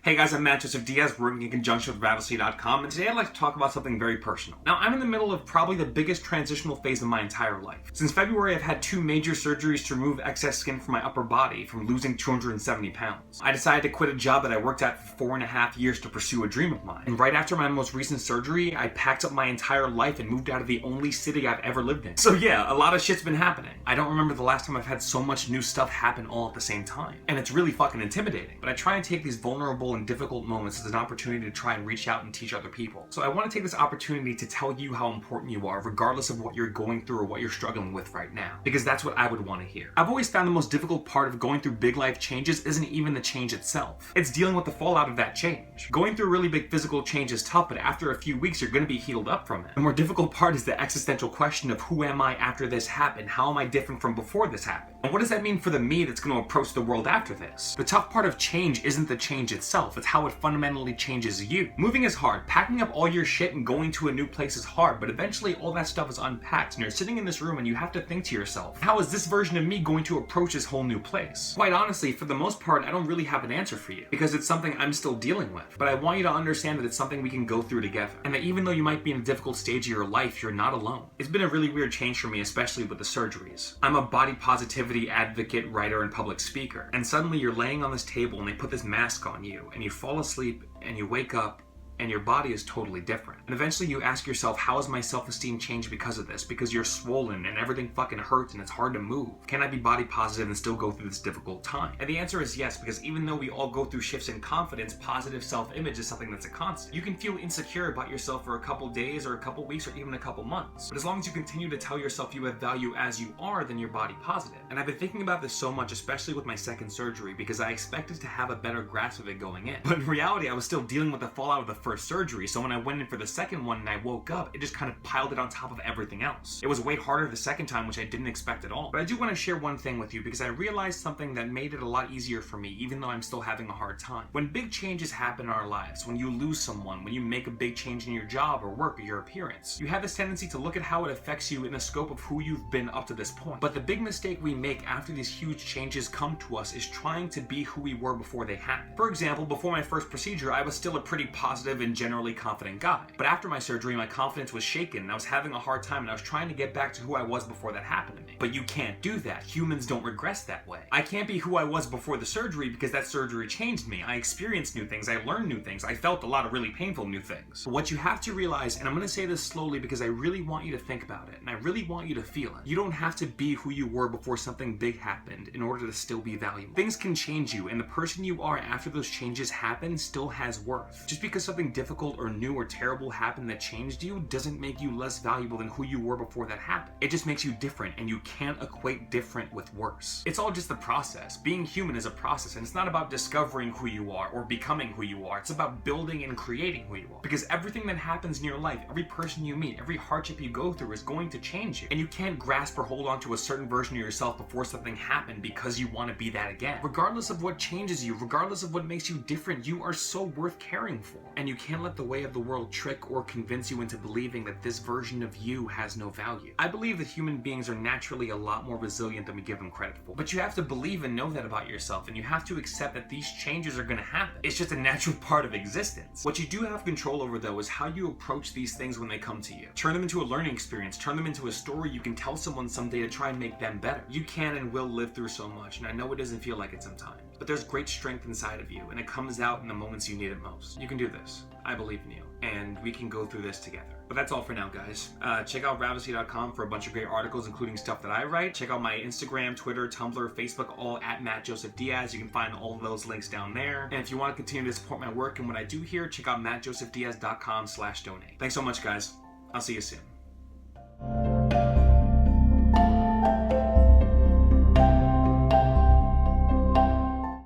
Hey guys, I'm Matt Joseph Diaz, working in conjunction with Ravishly.com, and today I'd like to talk about something very personal. Now, I'm in the middle of probably the biggest transitional phase of my entire life. Since February, I've had 2 major surgeries to remove excess skin from my upper body from losing 270 pounds. I decided to quit a job that I worked at for 4.5 years to pursue a dream of mine. And right after my most recent surgery, I packed up my entire life and moved out of the only city I've ever lived in. So yeah, a lot of shit's been happening. I don't remember the last time I've had so much new stuff happen all at the same time. And it's really fucking intimidating. But I try and take these vulnerable and difficult moments as an opportunity to try and reach out and teach other people. So I want to take this opportunity to tell you how important you are, regardless of what you're going through or what you're struggling with right now. Because that's what I would want to hear. I've always found the most difficult part of going through big life changes isn't even the change itself. It's dealing with the fallout of that change. Going through a really big physical change is tough, but after a few weeks, you're going to be healed up from it. The more difficult part is the existential question of who am I after this happened? How am I different from before this happened? And what does that mean for the me that's going to approach the world after this? The tough part of change isn't the change itself, it's how it fundamentally changes you. Moving is hard. Packing up all your shit and going to a new place is hard, but eventually all that stuff is unpacked and you're sitting in this room and you have to think to yourself, how is this version of me going to approach this whole new place? Quite honestly, for the most part, I don't really have an answer for you because it's something I'm still dealing with. But I want you to understand that it's something we can go through together. And that even though you might be in a difficult stage of your life, you're not alone. It's been a really weird change for me, especially with the surgeries. I'm a body positivity advocate, writer, and public speaker. And suddenly you're laying on this table and they put this mask on you and you fall asleep and you wake up and your body is totally different. And eventually you ask yourself, how has my self-esteem changed because of this? Because you're swollen and everything fucking hurts and it's hard to move. Can I be body positive and still go through this difficult time? And the answer is yes, because even though we all go through shifts in confidence, positive self-image is something that's a constant. You can feel insecure about yourself for a couple days or a couple weeks or even a couple months. But as long as you continue to tell yourself you have value as you are, then you're body positive. And I've been thinking about this so much, especially with my second surgery, because I expected to have a better grasp of it going in. But in reality, I was still dealing with the fallout of the first surgery, so when I went in for the second one and I woke up, it just kind of piled it on top of everything else. It was way harder the second time, which I didn't expect at all. But I do want to share one thing with you because I realized something that made it a lot easier for me, even though I'm still having a hard time. When big changes happen in our lives, when you lose someone, when you make a big change in your job or work or your appearance, you have this tendency to look at how it affects you in the scope of who you've been up to this point. But the big mistake we make after these huge changes come to us is trying to be who we were before they happened. For example, before my first procedure, I was still a pretty positive and generally confident guy. But after my surgery, my confidence was shaken and I was having a hard time and I was trying to get back to who I was before that happened to me. But you can't do that. Humans don't regress that way. I can't be who I was before the surgery because that surgery changed me. I experienced new things. I learned new things. I felt a lot of really painful new things. But what you have to realize, and I'm going to say this slowly because I really want you to think about it and I really want you to feel it. You don't have to be who you were before something big happened in order to still be valuable. Things can change you and the person you are after those changes happen still has worth. Just because something difficult or new or terrible happened that changed you doesn't make you less valuable than who you were before that happened. It just makes you different and you can't equate different with worse. It's all just the process. Being human is a process and it's not about discovering who you are or becoming who you are. It's about building and creating who you are. Because everything that happens in your life, every person you meet, every hardship you go through is going to change you. And you can't grasp or hold on to a certain version of yourself before something happened because you want to be that again. Regardless of what changes you, regardless of what makes you different, you are so worth caring for. And you can't let the way of the world trick or convince you into believing that this version of you has no value. I believe that human beings are naturally a lot more resilient than we give them credit for. But you have to believe and know that about yourself, and you have to accept that these changes are going to happen. It's just a natural part of existence. What you do have control over, though, is how you approach these things when they come to you. Turn them into a learning experience. Turn them into a story you can tell someone someday to try and make them better. You can and will live through so much, and I know it doesn't feel like it sometimes. But there's great strength inside of you, and it comes out in the moments you need it most. You can do this. I believe in you, and we can go through this together. But that's all for now, guys. Check out Ravishly.com for a bunch of great articles, including stuff that I write. Check out my Instagram, Twitter, Tumblr, Facebook, all at Matt Joseph Diaz. You can find all of those links down there. And if you want to continue to support my work and what I do here, check out mattjosephdiaz.com/donate. Thanks so much, guys. I'll see you soon.